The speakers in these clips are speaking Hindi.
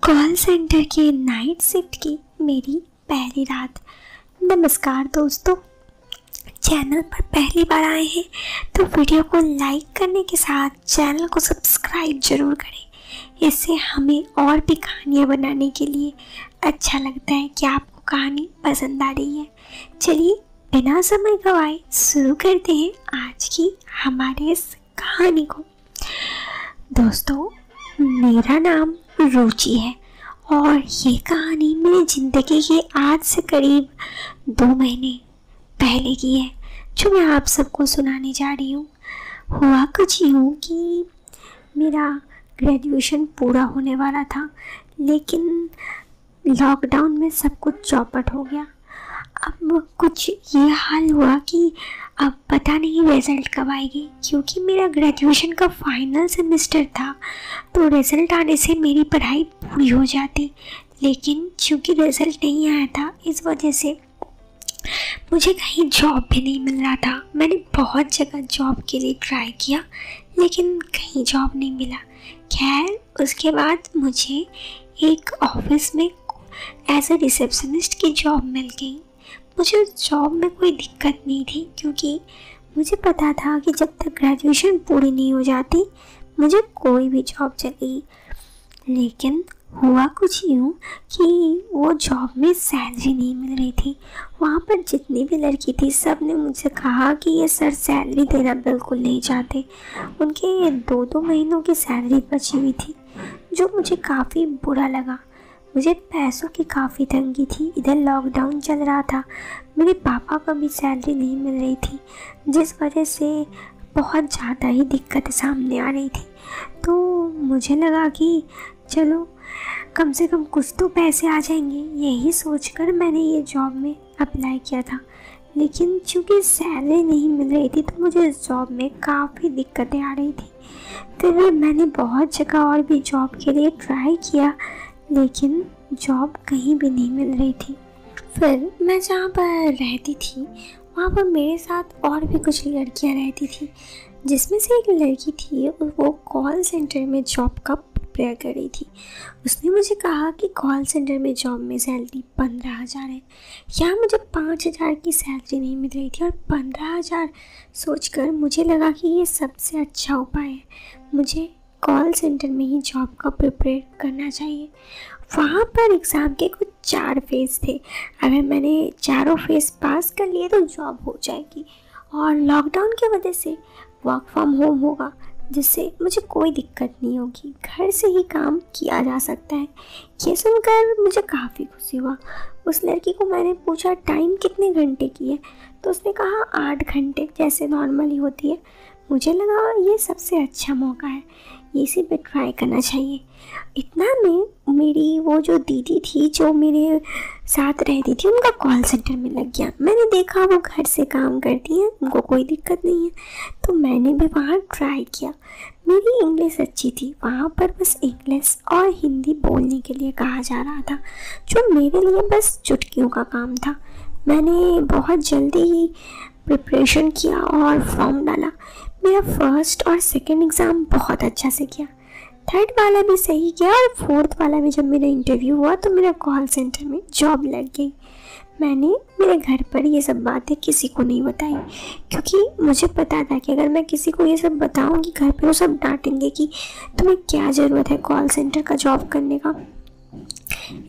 कॉल सेंटर के नाइट शिफ्ट की मेरी पहली रात। नमस्कार दोस्तों, चैनल पर पहली बार आए हैं तो वीडियो को लाइक करने के साथ चैनल को सब्सक्राइब जरूर करें। इससे हमें और भी कहानियाँ बनाने के लिए अच्छा लगता है कि आपको कहानी पसंद आ रही है। चलिए बिना समय गवाए शुरू करते हैं आज की हमारे इस कहानी को। दोस्तों, मेरा नाम रुचि है और ये कहानी मेरी ज़िंदगी के आज से करीब 2 महीने पहले की है जो मैं आप सबको सुनाने जा रही हूँ। हुआ कुछ यूँ कि मेरा ग्रेजुएशन पूरा होने वाला था, लेकिन लॉकडाउन में सब कुछ चौपट हो गया। अब कुछ ये हाल हुआ कि अब पता नहीं रिज़ल्ट कब आएगी, क्योंकि मेरा ग्रेजुएशन का फाइनल सेमेस्टर था तो रिज़ल्ट आने से मेरी पढ़ाई पूरी हो जाती। लेकिन क्योंकि रिज़ल्ट नहीं आया था, इस वजह से मुझे कहीं जॉब भी नहीं मिल रहा था। मैंने बहुत जगह जॉब के लिए ट्राई किया, लेकिन कहीं जॉब नहीं मिला। खैर, उसके बाद मुझे एक ऑफिस में एज ए रिसेप्शनिस्ट की जॉब मिल गई। मुझे उस जॉब में कोई दिक्कत नहीं थी, क्योंकि मुझे पता था कि जब तक ग्रेजुएशन पूरी नहीं हो जाती मुझे कोई भी जॉब चलेगी। लेकिन हुआ कुछ यूँ कि वो जॉब में सैलरी नहीं मिल रही थी। वहाँ पर जितनी भी लड़की थी सब ने मुझसे कहा कि ये सर सैलरी देना बिल्कुल नहीं चाहते। उनके 2-2 महीनों की सैलरी बची हुई थी, जो मुझे काफ़ी बुरा लगा। मुझे पैसों की काफ़ी तंगी थी। इधर लॉकडाउन चल रहा था, मेरे पापा का भी सैलरी नहीं मिल रही थी, जिस वजह से बहुत ज़्यादा ही दिक्कत सामने आ रही थी। तो मुझे लगा कि चलो कम से कम कुछ तो पैसे आ जाएंगे, यही सोचकर मैंने ये जॉब में अप्लाई किया था। लेकिन चूँकि सैलरी नहीं मिल रही थी तो मुझे इस जॉब में काफ़ी दिक्कतें आ रही थी। फिर मैंने बहुत जगह और भी जॉब के लिए ट्राई किया, लेकिन जॉब कहीं भी नहीं मिल रही थी। फिर मैं जहाँ पर रहती थी वहाँ पर मेरे साथ और भी कुछ लड़कियाँ रहती थी, जिसमें से एक लड़की थी वो कॉल सेंटर में जॉब का प्रिपेयर कर रही थी। उसने मुझे कहा कि कॉल सेंटर में जॉब में सैलरी 15,000 है। यहाँ मुझे 5,000 की सैलरी नहीं मिल रही थी और 15,000 सोचकर मुझे लगा कि ये सबसे अच्छा उपाय है, मुझे कॉल सेंटर में ही जॉब का प्रिपेयर करना चाहिए। वहाँ पर एग्ज़ाम के कुछ 4 फेज़ थे। अगर मैंने चारों फेज़ पास कर लिए तो जॉब हो जाएगी, और लॉकडाउन की वजह से वर्क फ्रॉम होम होगा, जिससे मुझे कोई दिक्कत नहीं होगी, घर से ही काम किया जा सकता है। ये सुनकर मुझे काफ़ी खुशी हुआ। उस लड़की को मैंने पूछा टाइम कितने घंटे की है, तो उसने कहा 8 घंटे जैसे नॉर्मली होती है। मुझे लगा ये सबसे अच्छा मौका है, इसी पे ट्राई करना चाहिए। इतना में मेरी वो जो दीदी थी जो मेरे साथ रहती थी, उनका कॉल सेंटर में लग गया। मैंने देखा वो घर से काम करती हैं, उनको कोई दिक्कत नहीं है, तो मैंने भी वहाँ ट्राई किया। मेरी इंग्लिश अच्छी थी, वहाँ पर बस इंग्लिश और हिंदी बोलने के लिए कहा जा रहा था, जो मेरे लिए बस चुटकियों का काम था। मैंने बहुत जल्दी ही प्रिपरेशन किया और फॉर्म डाला। मेरा फर्स्ट और सेकंड एग्ज़ाम बहुत अच्छा से किया, थर्ड वाला भी सही किया, और फोर्थ वाला भी जब मेरा इंटरव्यू हुआ तो मेरा कॉल सेंटर में जॉब लग गई। मैंने मेरे घर पर ये सब बातें किसी को नहीं बताई, क्योंकि मुझे पता था कि अगर मैं किसी को ये सब बताऊंगी घर पर वो सब डांटेंगे कि तुम्हें क्या ज़रूरत है कॉल सेंटर का जॉब करने का।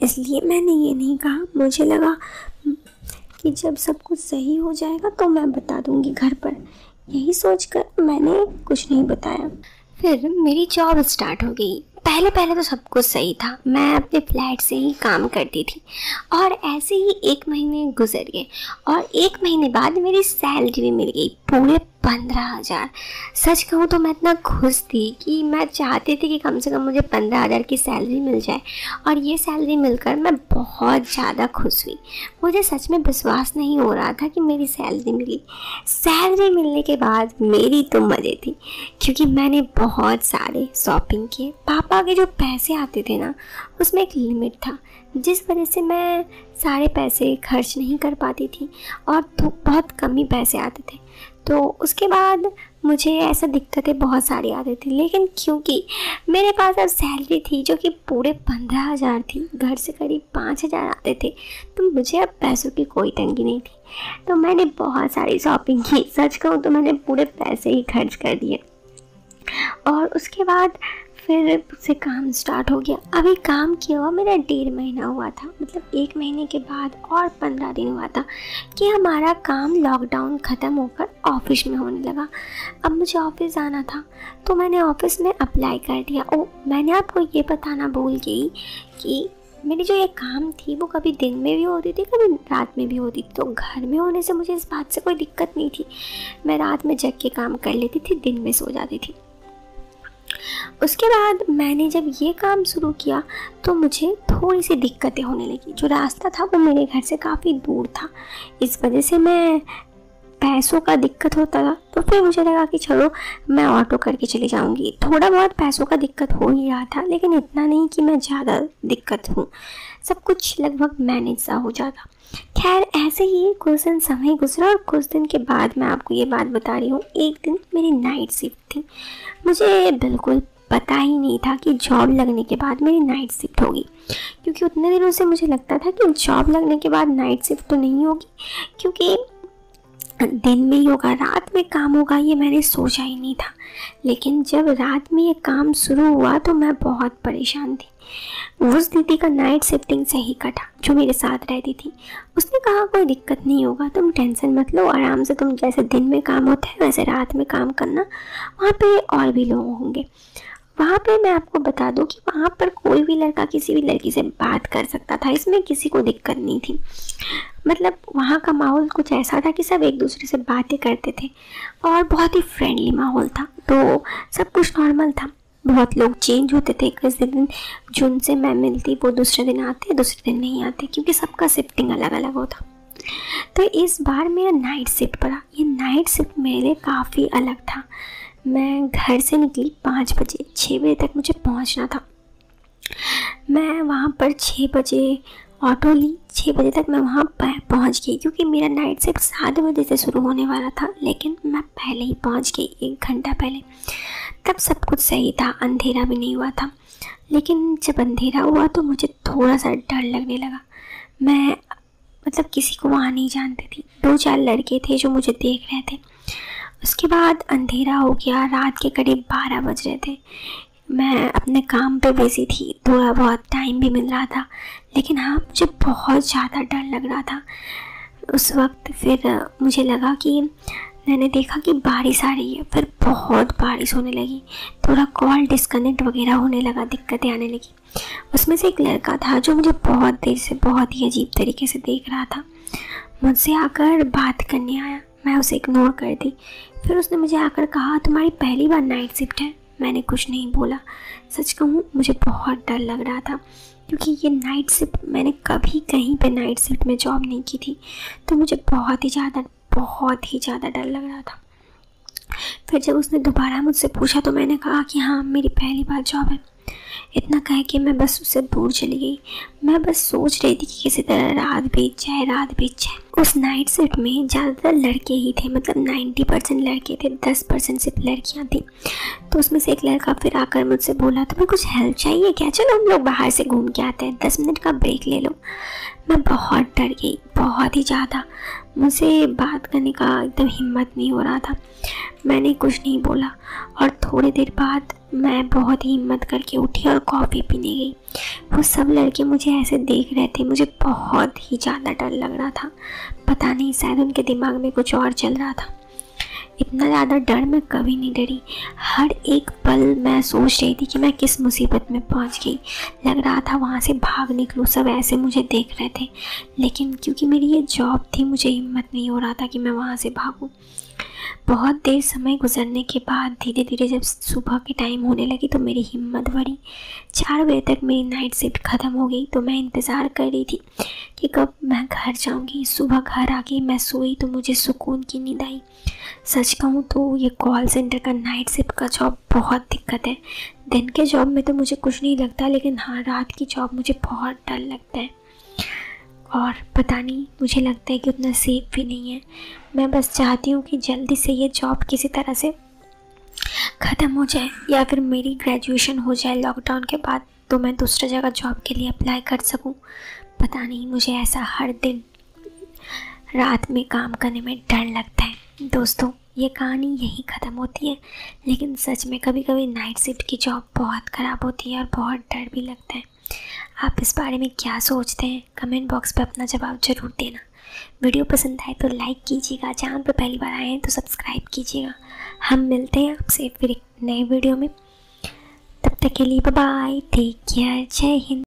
इसलिए मैंने ये नहीं कहा। मुझे लगा कि जब सब कुछ सही हो जाएगा तो मैं बता दूंगी घर पर। यही सोचकर मैंने कुछ नहीं बताया। फिर मेरी जॉब स्टार्ट हो गई। पहले तो सब कुछ सही था, मैं अपने फ्लैट से ही काम करती थी, और ऐसे ही 1 महीने गुजर गए और 1 महीने बाद मेरी सैलरी भी मिल गई, पूरे 15,000। सच कहूँ तो मैं इतना खुश थी कि मैं चाहती थी कि कम से कम मुझे 15,000 की सैलरी मिल जाए, और ये सैलरी मिलकर मैं बहुत ज़्यादा खुश हुई। मुझे सच में विश्वास नहीं हो रहा था कि मेरी सैलरी मिली। सैलरी मिलने के बाद मेरी तो मज़े थी, क्योंकि मैंने बहुत सारे शॉपिंग किए। पापा के जो पैसे आते थे ना, उसमें एक लिमिट था, जिस वजह से मैं सारे पैसे खर्च नहीं कर पाती थी और तो बहुत कम ही पैसे आते थे। तो उसके बाद मुझे ऐसा दिक्कतें बहुत सारी आती थी, लेकिन क्योंकि मेरे पास अब सैलरी थी जो कि पूरे 15,000 थी, घर से करीब 5,000 आते थे, तो मुझे अब पैसों की कोई तंगी नहीं थी। तो मैंने बहुत सारी शॉपिंग की, सच कहूँ तो मैंने पूरे पैसे ही खर्च कर दिए। और उसके बाद फिर से काम स्टार्ट हो गया। अभी काम किया हुआ मेरा 1.5 महीना हुआ था, मतलब 1 महीने के बाद और 15 दिन हुआ था कि हमारा काम लॉकडाउन ख़त्म होकर ऑफिस में होने लगा। अब मुझे ऑफिस जाना था, तो मैंने ऑफिस में अप्लाई कर दिया। मैंने आपको ये बताना भूल गई कि मेरी जो ये काम थी वो कभी दिन में भी होती थी, कभी रात में भी होती थी। तो घर में होने से मुझे इस बात से कोई दिक्कत नहीं थी, मैं रात में जग के काम कर लेती थी, दिन में सो जाती थी। उसके बाद मैंने जब ये काम शुरू किया तो मुझे थोड़ी सी दिक्कतें होने लगी। जो रास्ता था वो मेरे घर से काफ़ी दूर था, इस वजह से मैं पैसों का दिक्कत होता था। तो फिर मुझे लगा कि चलो मैं ऑटो करके चली जाऊंगी। थोड़ा बहुत पैसों का दिक्कत हो ही रहा था, लेकिन इतना नहीं कि मैं ज़्यादा दिक्कत हूँ, सब कुछ लगभग मैनेज सा हो जाता। खैर ऐसे ही कुछ दिन समय गुजरा और कुछ दिन के बाद मैं आपको ये बात बता रही हूँ, एक दिन मेरी नाइट शिफ्ट थी। मुझे बिल्कुल पता ही नहीं था कि जॉब लगने के बाद मेरी नाइट शिफ्ट होगी, क्योंकि उतने दिनों से मुझे लगता था कि जॉब लगने के बाद नाइट शिफ्ट तो नहीं होगी, क्योंकि दिन में ही होगा, रात में काम होगा, ये मैंने सोचा ही नहीं था। लेकिन जब रात में ये काम शुरू हुआ तो मैं बहुत परेशान थी। उस दीदी का नाइट शिफ्टिंग से ही कटा, जो मेरे साथ रहती थी। उसने कहा कोई दिक्कत नहीं होगा, तुम टेंशन मत लो, आराम से तुम जैसे दिन में काम होता है वैसे रात में काम करना, वहाँ पे और भी लोग होंगे। वहाँ पे मैं आपको बता दूँ कि वहाँ पर कोई भी लड़का किसी भी लड़की से बात कर सकता था, इसमें किसी को दिक्कत नहीं थी। मतलब वहाँ का माहौल कुछ ऐसा था कि सब एक दूसरे से बातें करते थे और बहुत ही फ्रेंडली माहौल था, तो सब कुछ नॉर्मल था। बहुत लोग चेंज होते थे, किसी दिन जिनसे मैं मिलती वो दूसरे दिन आते, दूसरे दिन नहीं आते, क्योंकि सबका शिफ्टिंग अलग अलग होता। तो इस बार मेरा नाइट शिफ्ट पड़ा। ये नाइट शिफ्ट मेरे लिए काफ़ी अलग था। मैं घर से निकली 5 बजे, 6 बजे तक मुझे पहुंचना था। मैं वहां पर 6 बजे ऑटो ली, 6 बजे तक मैं वहां पहुंच गई, क्योंकि मेरा नाइट शिफ्ट 7 बजे से शुरू होने वाला था, लेकिन मैं पहले ही पहुंच गई, 1 घंटा पहले। तब सब कुछ सही था, अंधेरा भी नहीं हुआ था। लेकिन जब अंधेरा हुआ तो मुझे थोड़ा सा डर लगने लगा। मैं मतलब किसी को वहाँ नहीं जानती थी, 2-4 लड़के थे जो मुझे देख रहे थे। उसके बाद अंधेरा हो गया, रात के करीब 12 बज रहे थे। मैं अपने काम पे बिजी थी, थोड़ा बहुत टाइम भी मिल रहा था, लेकिन हाँ मुझे बहुत ज़्यादा डर लग रहा था उस वक्त। फिर मुझे लगा कि मैंने देखा कि बारिश आ रही है, फिर बहुत बारिश होने लगी, थोड़ा कॉल डिस्कनेक्ट वगैरह होने लगा, दिक्कतें आने लगी। उसमें से एक लड़का था जो मुझे बहुत देर से बहुत ही अजीब तरीके से देख रहा था, मुझसे आकर बात करने आया। मैं उसे इग्नोर कर दी। फिर उसने मुझे आकर कहा तुम्हारी पहली बार नाइट शिफ्ट है? मैंने कुछ नहीं बोला। सच कहूँ मुझे बहुत डर लग रहा था, क्योंकि ये नाइट शिफ्ट मैंने कभी कहीं पे नाइट शिफ्ट में जॉब नहीं की थी, तो मुझे बहुत ही ज़्यादा डर लग रहा था। फिर जब उसने दोबारा मुझसे पूछा तो मैंने कहा कि हाँ मेरी पहली बार जॉब है। इतना कह के मैं बस उससे दूर चली गई। मैं बस सोच रही थी कि किसी तरह रात बीत जाए। उस नाइट शिफ्ट में ज़्यादातर लड़के ही थे, मतलब 90% लड़के थे, 10% सिर्फ लड़कियां थी। तो उसमें से एक लड़का फिर आकर मुझसे बोला तुम्हें कुछ हेल्प चाहिए क्या? चलो हम लोग बाहर से घूम के आते हैं, 10 मिनट का ब्रेक ले लो। मैं बहुत डर गई, बहुत ही ज़्यादा। मुझे बात करने का एकदम हिम्मत नहीं हो रहा था। मैंने कुछ नहीं बोला और थोड़ी देर बाद मैं बहुत ही हिम्मत करके उठी और कॉफ़ी पीने गई। वो सब लड़के मुझे ऐसे देख रहे थे, मुझे बहुत ही ज़्यादा डर लग रहा था। पता नहीं शायद उनके दिमाग में कुछ और चल रहा था। इतना ज़्यादा डर मैं कभी नहीं डरी। हर एक पल मैं सोच रही थी कि मैं किस मुसीबत में पहुंच गई। लग रहा था वहाँ से भाग निकलूँ, सब ऐसे मुझे देख रहे थे, लेकिन क्योंकि मेरी ये जॉब थी मुझे हिम्मत नहीं हो रहा था कि मैं वहाँ से भागूँ। बहुत देर समय गुजरने के बाद धीरे धीरे जब सुबह के टाइम होने लगी तो मेरी हिम्मत बढ़ी। 4 बजे तक मेरी नाइट शिफ्ट ख़त्म हो गई, तो मैं इंतज़ार कर रही थी कि कब मैं घर जाऊंगी। सुबह घर आ गई, मैं सोई तो मुझे सुकून की नींद आई। सच कहूँ तो ये कॉल सेंटर का नाइट शिफ्ट का जॉब बहुत दिक्कत है। दिन के जॉब में तो मुझे कुछ नहीं लगता, लेकिन हाँ रात की जॉब मुझे बहुत डर लगता है, और पता नहीं मुझे लगता है कि उतना सेफ भी नहीं है। मैं बस चाहती हूँ कि जल्दी से ये जॉब किसी तरह से ख़त्म हो जाए या फिर मेरी ग्रेजुएशन हो जाए लॉकडाउन के बाद, तो मैं दूसरी जगह जॉब के लिए अप्लाई कर सकूं। पता नहीं, मुझे ऐसा हर दिन रात में काम करने में डर लगता है। दोस्तों, ये कहानी यहीं ख़त्म होती है, लेकिन सच में कभी कभी नाइट शिफ्ट की जॉब बहुत ख़राब होती है और बहुत डर भी लगता है। आप इस बारे में क्या सोचते हैं? कमेंट बॉक्स पे अपना जवाब ज़रूर देना। वीडियो पसंद आए तो लाइक कीजिएगा, चैनल पर पहली बार आए हैं तो सब्सक्राइब कीजिएगा। हम मिलते हैं आपसे फिर एक नए वीडियो में। तब तक के लिए बाय बाय, टेक केयर, जय हिंद।